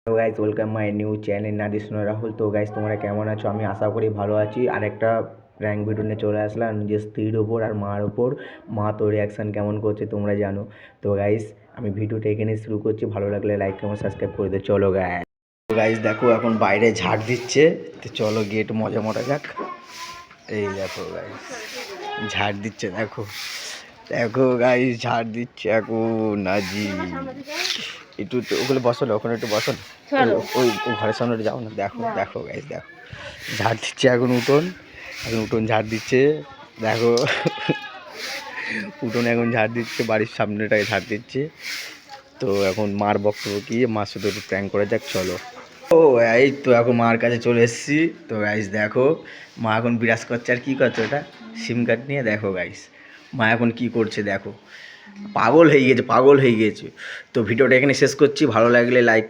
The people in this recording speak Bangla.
তো guys welcome my new channel নাদিসুনা রাহুল। তো গাইস তোমরা কেমন আছো? আমি আশা করি ভালো আছি। আর একটা প্র্যাঙ্ক ভিডিও নিয়ে চলে আসলাম নিজের স্ত্রীর ওপর আর মার ওপর। মা তো রিয়াকশান কেমন করছে তোমরা জানো। তো গাইস আমি ভিডিওটা এখানে শুরু করছি, ভালো লাগলে লাইক কমেন্ট সাবস্ক্রাইব করে দিও। চলো গাইস। তো গাইস দেখো এখন বাইরে ঝাড় দিচ্ছে, তো চলো গেট মজা মজা যাক। এই দেখো গাইস ঝাড় দিচ্ছে, দেখো দেখো গাইস ঝাড় দিচ্ছে এখন নাজি। একটু ওগুলো বসো না, ওখানে একটু বসো না, ওই ঘরের সামনে যাও না। দেখো দেখো গাইস দেখো ঝাড় দিচ্ছে এখন উঠোন ঝাড় দিচ্ছে। দেখো উঠোন এখন ঝাড় দিচ্ছে, বাড়ির সামনেটায় ঝাড় দিচ্ছে। তো এখন মার বক্তব্য কি, মার সাথে একটু প্র্যাঙ্ক করা যাক, চলো। ও এই তো এখন মার কাছে চলে এসেছি। তো গাইস দেখো মা এখন বিরাজ করছে, আর কি করছে ওটা সিম কার্ড নিয়ে। দেখো গাইস মা এখন কি করছে, দেখো পাগল হয়ে গেছে। তো ভিডিওটা এখানে শেষ করছি, ভালো লাগলে লাইক